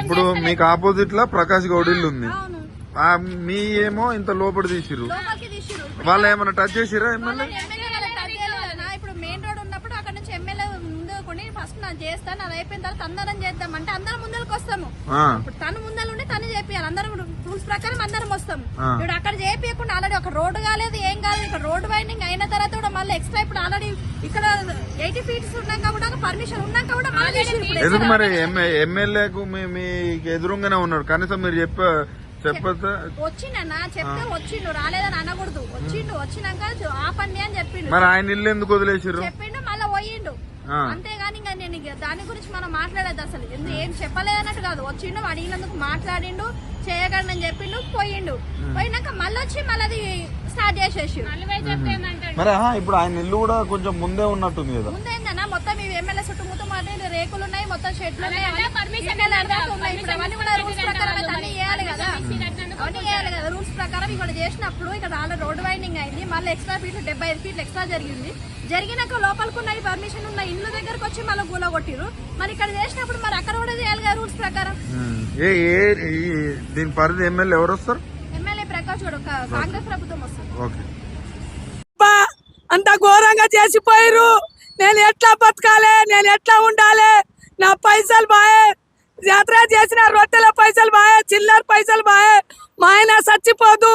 ఇప్పుడు మీకు ఆపోజిట్ లా ప్రకాష్ గౌడ్ ఇల్లు ఉంది, మీ ఏమో ఇంత లోపల తీసిరు, వాళ్ళు ఏమైనా టచ్ చేసిరా ఎమ్మెల్యే? ఇప్పుడు మెయిన్ రోడ్ ఉన్నప్పుడు అక్కడ నుంచి ఎమ్మెల్యే ముందు కొని ఫస్ట్ నేను చేస్తాను, అది అయిపోయిన తర్వాత అందరం చేద్దాం అంటే అందరం ముందరకు వస్తాము. ఇప్పుడు తను ముందలుండి తను చేపియాలి, అందరం రూల్స్ ప్రకారం అందరం వస్తాము. ఇప్పుడు అక్కడ చేపియకుండా ఆల్రెడీ ఒక రోడ్డు కాలేదు, ఏం కాలేదు. ఇక్కడ రోడ్ వైండింగ్ అయిన తర్వాత కూడా మళ్ళీ ఎక్స్ట్రా ఇప్పుడు ఆల్రెడీ ఇక్కడ 80 feet ఉన్నాక కూడా పర్మిషన్ ఉన్నాక కూడా ఎందుకు మరి ఎమ్మెల్యేకు మీకు ఎదురుగానే ఉన్నాడు, కనీసం మీరు చెప్పొద్దా? వచ్చిండన్నా చెప్తే వచ్చిండు, రాలేదని అనకూడదు. వచ్చినాక ఆపండి అని చెప్పిండు. మరి ఆయన ఇల్లు ఎందుకు వదిలేసారు చెప్పిండు, మళ్ళీ పోయిండు. అంతేగాని ఇంకా నేను దాని గురించి మనం మాట్లాడేది అసలు ఏం చెప్పలేదన్నట్టు కాదు. వచ్చిండు, అడిగినందుకు మాట్లాడిండు, చేయగలని అని చెప్పిండు, పోయిండు. పోయినాక మళ్ళీ వచ్చి మళ్ళీ అది స్టార్ట్ చేసేసి మరి ఇప్పుడు ఆయన ఇల్లు కూడా కొంచెం ముందే ఉన్నట్టుంది కదా. ముందేందన్నా మొత్తం ఈ ఎమ్మెల్యే చుట్టుముట్టు మాట రేకులు ఉన్నాయి, మొత్తం షెడ్లు ఉన్నాయి, ఇప్పుడు అవన్నీ కూడా రూల్స్ ప్రకారం అన్ని చేయాలి కదా. అవన్నీ చేయాలి కదా రూల్స్ ప్రకారం. ఇక్కడ చేసినప్పుడు ఇక్కడ ఆల్రెడీ రోడ్ వైండింగ్ అయింది, మళ్ళీ ఎక్స్ట్రా ఫీట్లు 75 feet ఎక్స్ట్రా జరిగింది. జరిగినాక లోపలికున్న పర్మిషన్ ఉన్న ఇల్లు దగ్గరకు వచ్చి మళ్ళీ గూల కొట్టిరు. మరి ఇక్కడ చేసినప్పుడు మరి అక్కడ కూడా చేయాలి కదా రూల్స్ ప్రకారం. దీని పరిధి ఎమ్మెల్యే ఎవరు వస్తారు? ఎమ్మెల్యే ప్రకాష్ గౌడ్, కాంగ్రెస్ ప్రభుత్వం వస్తుంది. అంత ఘోరంగా చేసిపోయారు. నేను ఎట్లా బతకాలి, నేను ఎట్లా ఉండాలి? నా పైసలు బాయే, యాత్ర చేసిన రొట్టెల పైసలు బాయే, చిల్లర పైసలు బాయే. మా ఆయన చచ్చిపోదు,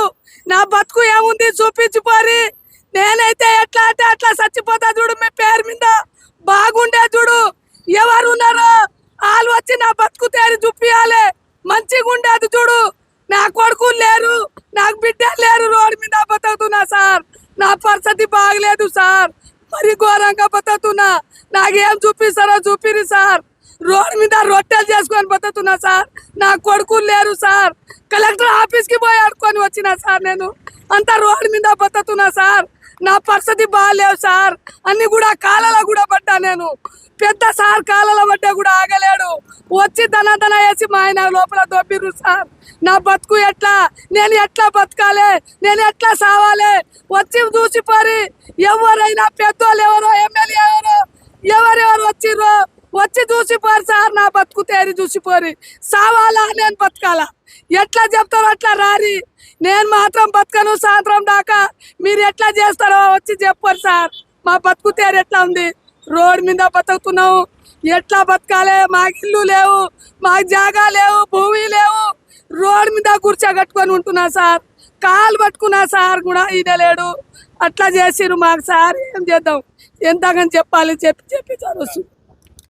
నా బతుకు ఏముంది చూపించిపోరి. నేనైతే ఎట్లా అంటే అట్లా చచ్చిపోతా చూడు. మీ పేరు మీద బాగుండే చూడు, ఎవరు ఉన్నారో వాళ్ళు వచ్చి నా బతుకు తేరి చూపియాలి. మంచిగా ఉండేది చూడు. నా కొడుకు లేరు, నాకు బిడ్డలు లేరు, రోడ్డు మీద బతుకుతున్నా సార్. నా పరిస్థితి బాగలేదు సార్, మరి ఘోరంగా బతుకుతున్నా. నాకేం చూపిస్తారో చూపిరి సార్. రోడ్డు మీద రొట్టెలు చేసుకొని బతుకుతున్నా సార్. నా కొడుకులు లేరు సార్. కలెక్టర్ ఆఫీస్ కి పోయి ఆడుకొని వచ్చినా సార్. నేను అంతా రోడ్డు మీద బతుకుతున్నా సార్. నా పరిస్థితి బాగాలేవు సార్. అన్ని కూడా కాలలో కూడా పడ్డా, నేను పెద్ద సార్ కాలలో పడ్డా కూడా ఆగలేడు. వచ్చి దన వేసి మా ఆయన లోపల దొబ్బిర్రు సార్. నా బతుకు ఎట్లా, నేను ఎట్లా బతకాలి, నేను ఎట్లా సావాలి? వచ్చి చూసిపోరి. ఎవరైనా పెద్దోళ్ళు ఎవరో, ఎమ్మెల్యే ఎవరెవరు వచ్చిర్రో వచ్చి చూసిపోరు సార్. నా బతుకు తేరి చూసిపోరి. సావాలా నేను బతకాలా? ఎట్లా చెప్తారో అట్లా రారి. నేను మాత్రం బతకను సాయంత్రం దాకా. మీరు ఎట్లా చేస్తారో వచ్చి చెప్పారు సార్. మా బతుకు తేరు ఎట్లా ఉంది? రోడ్ మీద బతుకుతున్నావు, ఎట్లా బతకాలి? మాకు ఇల్లు లేవు, మాకు జాగా లేవు, భూమి లేవు. రోడ్ మీద కూర్చోగట్టుకొని ఉంటున్నా సార్. కాలు పట్టుకున్నా సార్ కూడా ఈయన లేడు. అట్లా చేసిరు మాకు సార్. ఏం చేద్దాం? ఎంతగాని చెప్పాలి, చెప్పి సార్ వస్తుంది.